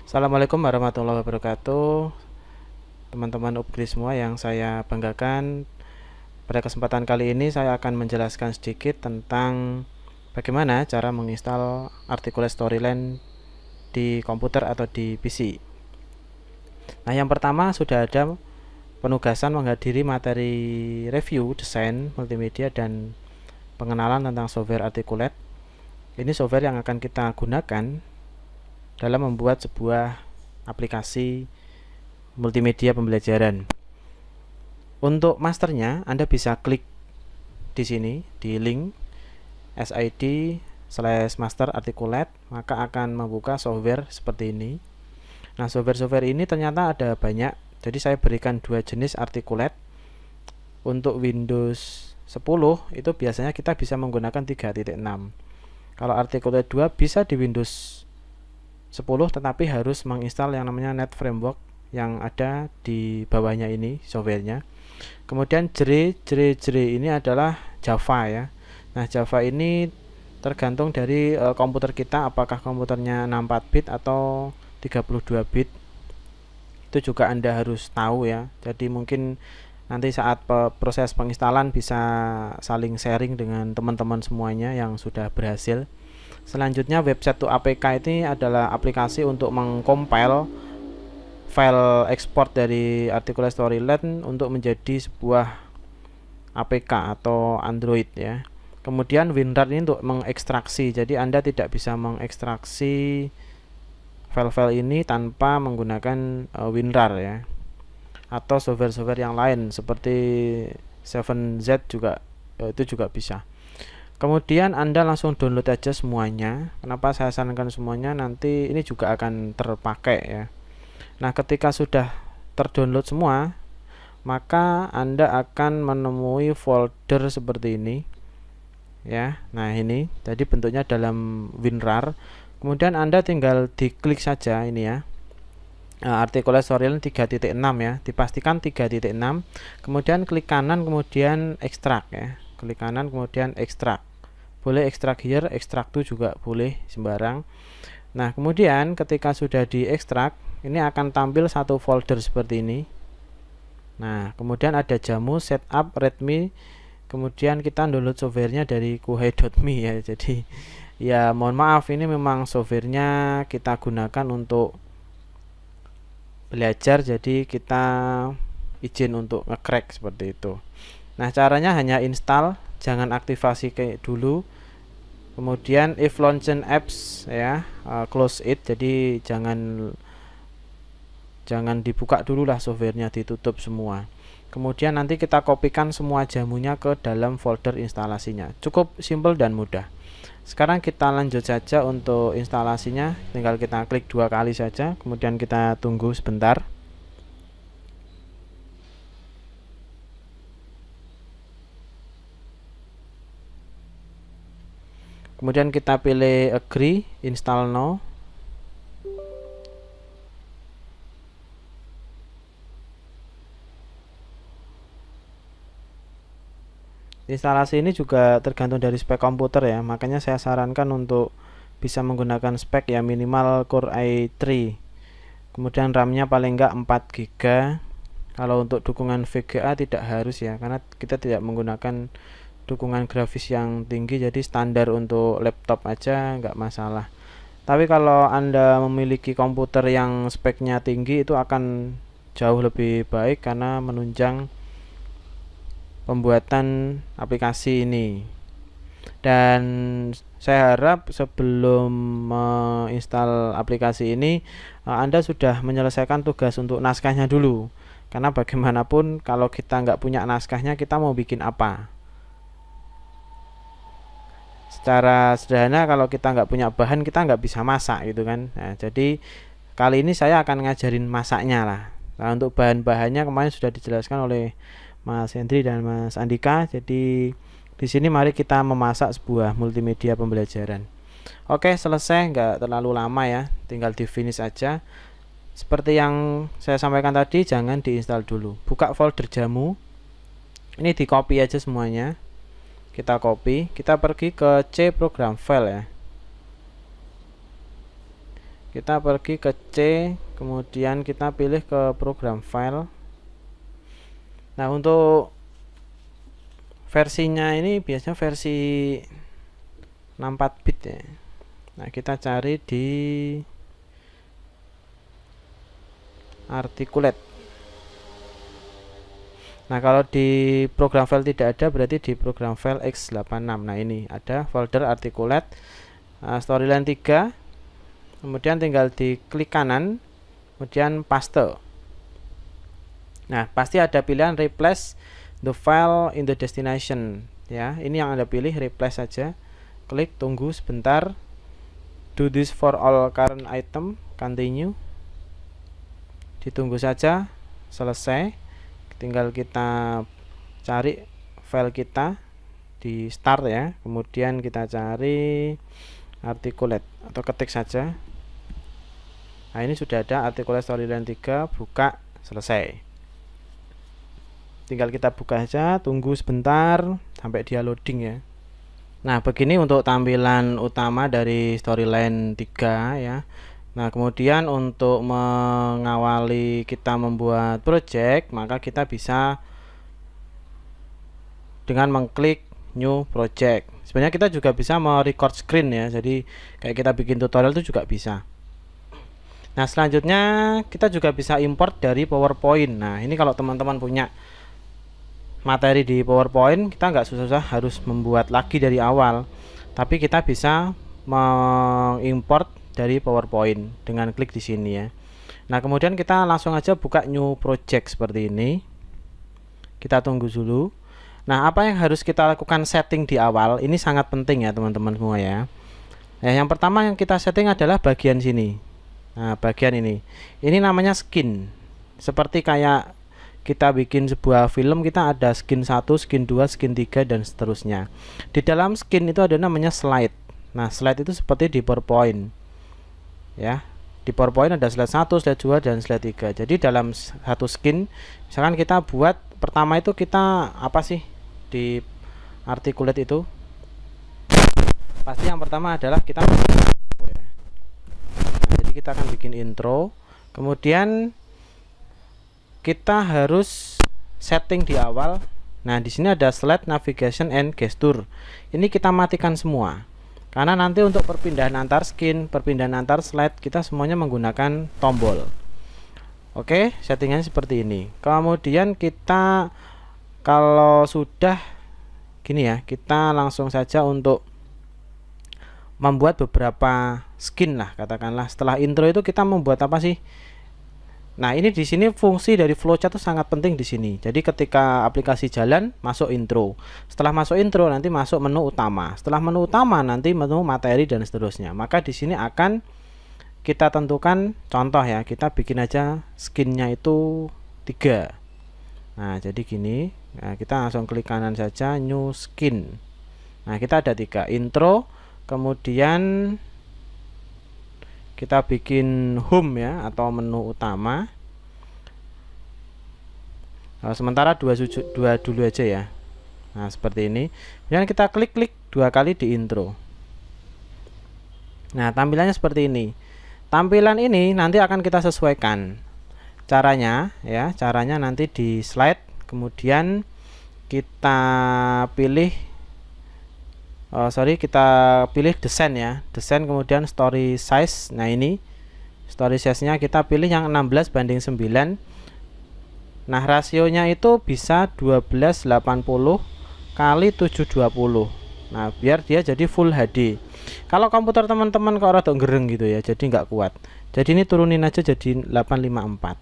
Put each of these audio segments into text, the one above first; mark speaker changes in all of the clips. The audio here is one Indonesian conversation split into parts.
Speaker 1: Assalamualaikum warahmatullahi wabarakatuh, teman-teman upgrade semua yang saya banggakan. Pada kesempatan kali ini saya akan menjelaskan sedikit tentang bagaimana cara menginstal Articulate Storyline di komputer atau di PC. Nah, yang pertama sudah ada penugasan menghadiri materi review desain multimedia dan pengenalan tentang software Articulate. Ini software yang akan kita gunakan dalam membuat sebuah aplikasi multimedia pembelajaran. Untuk masternya, Anda bisa klik di sini di link sid/master Articulate, maka akan membuka software seperti ini. Nah, software-software ini ternyata ada banyak. Jadi saya berikan dua jenis Articulate. Untuk Windows 10 itu biasanya kita bisa menggunakan 3.6. Kalau Articulate 2 bisa di Windows 10, tetapi harus menginstal yang namanya Net Framework yang ada di bawahnya ini softwarenya. Kemudian Jre ini adalah Java ya. Nah, Java ini tergantung dari komputer kita, apakah komputernya 64 bit atau 32 bit. Itu juga Anda harus tahu ya. Jadi mungkin nanti saat proses penginstalan bisa saling sharing dengan teman-teman semuanya yang sudah berhasil. Selanjutnya, website to APK ini adalah aplikasi untuk mengcompile file ekspor dari Articulate Storyline untuk menjadi sebuah APK atau Android ya. Kemudian WinRAR ini untuk mengekstraksi. Jadi Anda tidak bisa mengekstraksi file-file ini tanpa menggunakan WinRAR ya. Atau software-software yang lain seperti 7Z juga itu juga bisa. Kemudian Anda langsung download aja semuanya. Kenapa saya sarankan semuanya? Nanti ini juga akan terpakai ya. Nah, ketika sudah terdownload semua, maka Anda akan menemui folder seperti ini ya. Nah, ini jadi bentuknya dalam WinRAR. Kemudian Anda tinggal diklik saja ini ya. Articulate Storyline 3.6 ya. Dipastikan 3.6. Kemudian klik kanan, kemudian ekstrak ya. Klik kanan kemudian ekstrak. Boleh ekstrak here, ekstrak to juga boleh sembarang. Nah, kemudian ketika sudah diekstrak, ini akan tampil satu folder seperti ini. Nah, kemudian ada jamu, setup, readme. Kemudian kita download softwarenya dari kuhai.me ya. Jadi ya mohon maaf, ini memang softwarenya kita gunakan untuk belajar, jadi kita izin untuk nge-crack seperti itu. Nah, caranya hanya install, jangan aktivasi kayak dulu. Kemudian if launching apps ya, close it. Jadi jangan dibuka dulu lah softwarenya, ditutup semua. Kemudian nanti kita kopikan semua jamunya ke dalam folder instalasinya. Cukup simple dan mudah. Sekarang kita lanjut saja untuk instalasinya. Tinggal kita klik 2 kali saja, kemudian kita tunggu sebentar. Kemudian kita pilih agree, install now. Instalasi ini juga tergantung dari spek komputer ya, makanya saya sarankan untuk bisa menggunakan spek ya minimal Core i3. Kemudian RAM-nya paling enggak 4 GB. Kalau untuk dukungan VGA tidak harus ya, karena kita tidak menggunakan dukungan grafis yang tinggi, jadi standar untuk laptop aja nggak masalah. Tapi kalau Anda memiliki komputer yang speknya tinggi, itu akan jauh lebih baik karena menunjang pembuatan aplikasi ini. Dan saya harap sebelum menginstal aplikasi ini Anda sudah menyelesaikan tugas untuk naskahnya dulu, karena bagaimanapun kalau kita nggak punya naskahnya, kita mau bikin apa? Secara sederhana, kalau kita nggak punya bahan, kita nggak bisa masak gitu kan. Nah, jadi kali ini saya akan ngajarin masaknya lah. Nah, untuk bahan-bahannya kemarin sudah dijelaskan oleh Mas Hendri dan Mas Andika. Jadi di sini mari kita memasak sebuah multimedia pembelajaran. Oke, selesai, nggak terlalu lama ya, tinggal di finish aja. Seperti yang saya sampaikan tadi, jangan diinstal dulu. Buka folder jamu. Ini di copy aja semuanya. Kita copy, kita pergi ke C program file ya. kita pergi ke C, kemudian kita pilih ke program file. Nah, untuk versinya ini biasanya versi 64 bit ya. Nah, kita cari di Articulate. Nah, kalau di program file tidak ada, berarti di program file x86. Nah, ini ada folder Articulate, Storyline 3. Kemudian tinggal diklik kanan, kemudian paste. Nah, pasti ada pilihan replace the file in the destination ya. Ini yang Anda pilih, replace saja. Klik, tunggu sebentar. Do this for all current item, continue. Ditunggu saja, selesai. Tinggal kita cari file kita di start ya. Kemudian kita cari Articulate atau ketik saja. Nah, ini sudah ada Articulate Storyline 3, buka, selesai. Tinggal kita buka saja, tunggu sebentar sampai dia loading ya. Nah, begini untuk tampilan utama dari Storyline 3 ya. Nah, kemudian untuk mengawali kita membuat project, maka kita bisa dengan mengklik new project. Sebenarnya kita juga bisa merecord screen ya. Jadi kayak kita bikin tutorial itu juga bisa. Nah, selanjutnya kita juga bisa import dari PowerPoint. Nah, ini kalau teman-teman punya materi di PowerPoint, kita nggak susah-susah harus membuat lagi dari awal, tapi kita bisa mengimport dari PowerPoint dengan klik di sini ya. Nah, kemudian kita langsung aja buka new project seperti ini. Kita tunggu dulu. Nah, apa yang harus kita lakukan setting di awal ini sangat penting ya teman-teman semua ya. Nah, yang pertama yang kita setting adalah bagian sini. Nah, bagian ini namanya skin. Seperti kayak kita bikin sebuah film, kita ada skin 1, skin 2, skin 3 dan seterusnya. Di dalam skin itu ada namanya slide. Nah, slide itu seperti di PowerPoint ya. Di PowerPoint ada slide 1, slide 2 dan slide 3. Jadi dalam satu skin, misalkan kita buat pertama itu kita apa sih di Articulate itu? Pasti yang pertama adalah kita ya. Nah, jadi kita akan bikin intro, kemudian kita harus setting di awal. Nah, di sini ada slide, navigation and gesture. Ini kita matikan semua. Karena nanti untuk perpindahan antar skin, perpindahan antar slide, kita semuanya menggunakan tombol. Oke, settingannya seperti ini. Kemudian kita kalau sudah gini ya, kita langsung saja untuk membuat beberapa skin lah, katakanlah. Setelah intro itu kita membuat apa sih? Nah, ini di sini fungsi dari flowchart itu sangat penting di sini. Jadi ketika aplikasi jalan, masuk intro. Setelah masuk intro nanti masuk menu utama. Setelah menu utama nanti menu materi dan seterusnya. Maka di sini akan kita tentukan contoh ya. Kita bikin aja skinnya itu 3. Nah, jadi gini. Nah, kita langsung klik kanan saja new skin. Nah, kita ada 3, intro, kemudian kita bikin home ya atau menu utama. Nah, sementara dua dulu aja ya. Nah, seperti ini. Kemudian kita klik 2 kali di intro. Nah, tampilannya seperti ini. Tampilan ini nanti akan kita sesuaikan. Caranya ya, caranya nanti di slide, kemudian kita pilih kita pilih desain ya, desain, kemudian story size. Nah, ini story size nya kita pilih yang 16:9. Nah, rasionya itu bisa 1280 kali 720. Nah, biar dia jadi full HD. Kalau komputer teman-teman kok rada gereng gitu ya, jadi nggak kuat, jadi ini turunin aja jadi 854.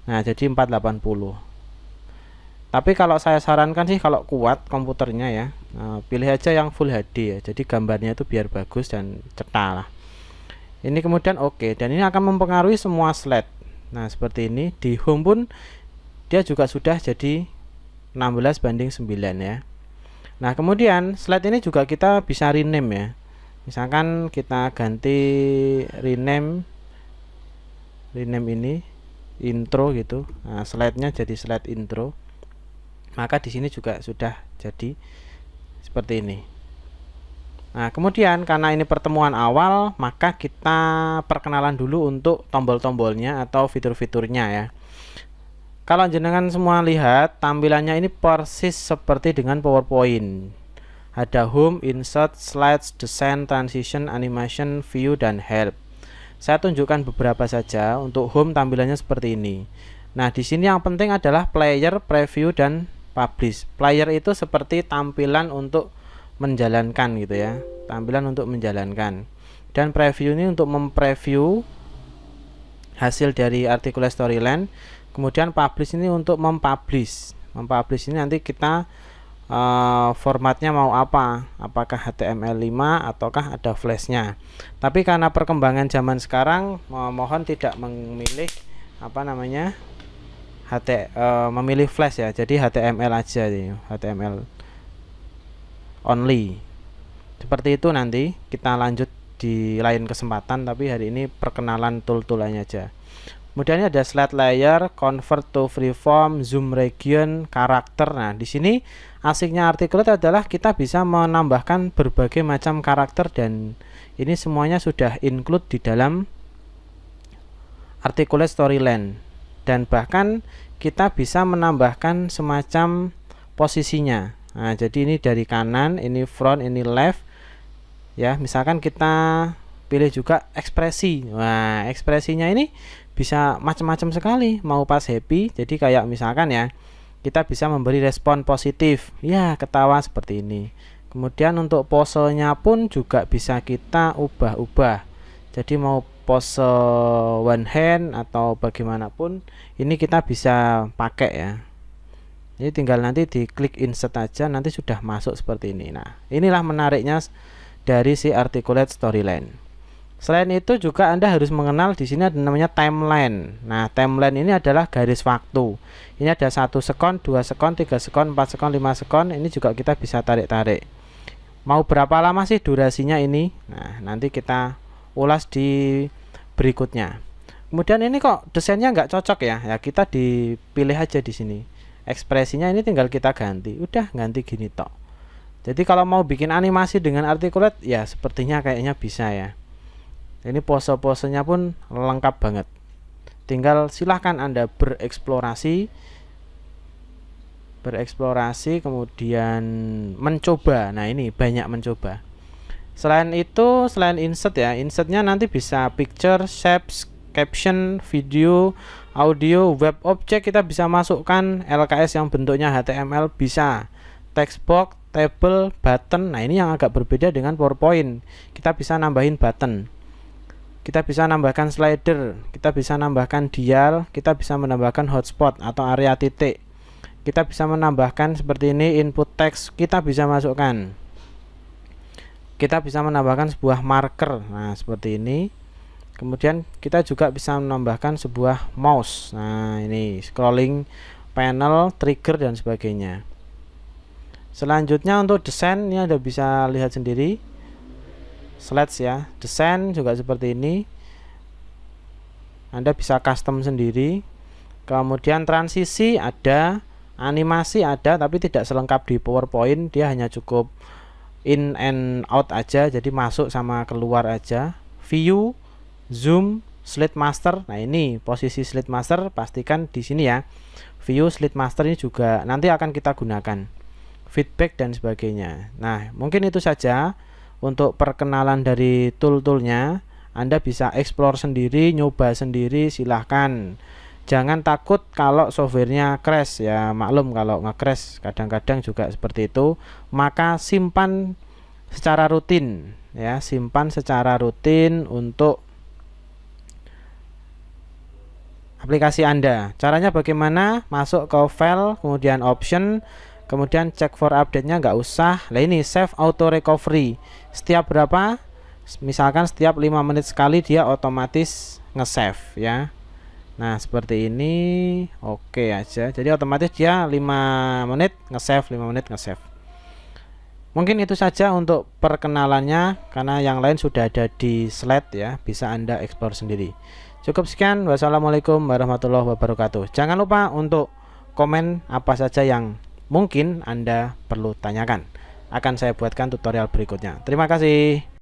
Speaker 1: Nah, jadi 480. Tapi kalau saya sarankan sih kalau kuat komputernya ya, pilih aja yang full HD ya. Jadi gambarnya itu biar bagus dan cetar lah. Ini kemudian oke, dan ini akan mempengaruhi semua slide. Nah, seperti ini di home pun dia juga sudah jadi 16:9 ya. Nah, kemudian slide ini juga kita bisa rename ya. Misalkan kita ganti rename ini intro gitu. Nah, slide-nya jadi slide intro. Maka di sini juga sudah jadi seperti ini. Nah, kemudian karena ini pertemuan awal, maka kita perkenalan dulu untuk tombol-tombolnya atau fitur-fiturnya ya. Kalau jenengan semua lihat, tampilannya ini persis seperti dengan PowerPoint. Ada home, insert, slides, design, transition, animation, view, dan help. Saya tunjukkan beberapa saja. Untuk home tampilannya seperti ini. Nah, di sini yang penting adalah player, preview, dan publish. Player itu seperti tampilan untuk menjalankan gitu ya, tampilan untuk menjalankan, dan preview ini untuk mempreview hasil dari Articulate Storyline. Kemudian publish ini untuk mempublish ini nanti kita formatnya mau apa, apakah HTML5 ataukah ada flashnya. Tapi karena perkembangan zaman sekarang, mohon tidak memilih memilih flash ya, jadi HTML aja nih, HTML only. Seperti itu, nanti kita lanjut di lain kesempatan, tapi hari ini perkenalan tool-toolannya aja. Kemudian ada slide layer, convert to freeform, zoom region, karakter. Nah, di sini asiknya Articulate adalah kita bisa menambahkan berbagai macam karakter, dan ini semuanya sudah include di dalam Articulate Storyline. Dan bahkan kita bisa menambahkan semacam posisinya. Nah, jadi ini dari kanan, ini front, ini left ya. Misalkan kita pilih juga ekspresi. Nah, ekspresinya ini bisa macam-macam sekali, mau pas happy, jadi kayak misalkan ya, kita bisa memberi respon positif ya, ketawa seperti ini. Kemudian untuk posenya pun juga bisa kita ubah-ubah, jadi mau pose one hand atau bagaimanapun ini kita bisa pakai ya. Ini tinggal nanti diklik insert aja, nanti sudah masuk seperti ini. Nah, inilah menariknya dari si Articulate Storyline. Selain itu juga Anda harus mengenal di sini ada namanya timeline. Nah, timeline ini adalah garis waktu. Ini ada 1 sekon, 2 sekon, 3 sekon, 4 sekon, 5 sekon. Ini juga kita bisa tarik-tarik. Mau berapa lama sih durasinya ini? Nah, nanti kita ulas di berikutnya. Kemudian ini kok desainnya nggak cocok ya? Ya kita dipilih aja di sini. Ekspresinya ini tinggal kita ganti, udah ganti gini tok. Jadi kalau mau bikin animasi dengan Articulate ya sepertinya kayaknya bisa ya. Ini pose-posenya pun lengkap banget. Tinggal silahkan Anda bereksplorasi kemudian mencoba. Nah, ini banyak mencoba. Selain itu, selain insert ya, insertnya nanti bisa picture, shapes, caption, video, audio, web object. Kita bisa masukkan LKS yang bentuknya HTML, bisa text box, table, button. Nah, ini yang agak berbeda dengan PowerPoint. Kita bisa nambahin button, kita bisa nambahkan slider, kita bisa menambahkan dial, kita bisa menambahkan hotspot atau area titik, kita bisa menambahkan seperti ini input text, kita bisa masukkan, kita bisa menambahkan sebuah marker. Nah, seperti ini. Kemudian kita juga bisa menambahkan sebuah mouse. Nah, ini scrolling panel, trigger, dan sebagainya. Selanjutnya untuk desain, ini Anda bisa lihat sendiri. Slides ya, desain juga seperti ini. Anda bisa custom sendiri. Kemudian transisi ada, animasi ada, tapi tidak selengkap di PowerPoint. Dia hanya cukup in and out aja, jadi masuk sama keluar aja. View, zoom, slide master. Nah, ini posisi slide master pastikan di sini ya. View, slide master ini juga nanti akan kita gunakan. Feedback dan sebagainya. Nah, mungkin itu saja untuk perkenalan dari tool-toolnya. Anda bisa explore sendiri, nyoba sendiri, silahkan. Jangan takut kalau softwarenya crash ya, maklum kalau nge-crash kadang-kadang juga seperti itu. Maka simpan secara rutin ya, simpan secara rutin untuk aplikasi Anda. Caranya bagaimana? Masuk ke file, kemudian option, kemudian check for update-nya nggak usah. Nah, ini save auto recovery. Setiap berapa? Misalkan setiap 5 menit sekali dia otomatis nge-save ya. Nah, seperti ini. Oke aja. Jadi otomatis dia 5 menit nge-save, 5 menit nge-save. Mungkin itu saja untuk perkenalannya, karena yang lain sudah ada di slide ya, bisa Anda explore sendiri. Cukup sekian. Wassalamualaikum warahmatullahi wabarakatuh. Jangan lupa untuk komen apa saja yang mungkin Anda perlu tanyakan. akan saya buatkan tutorial berikutnya. Terima kasih.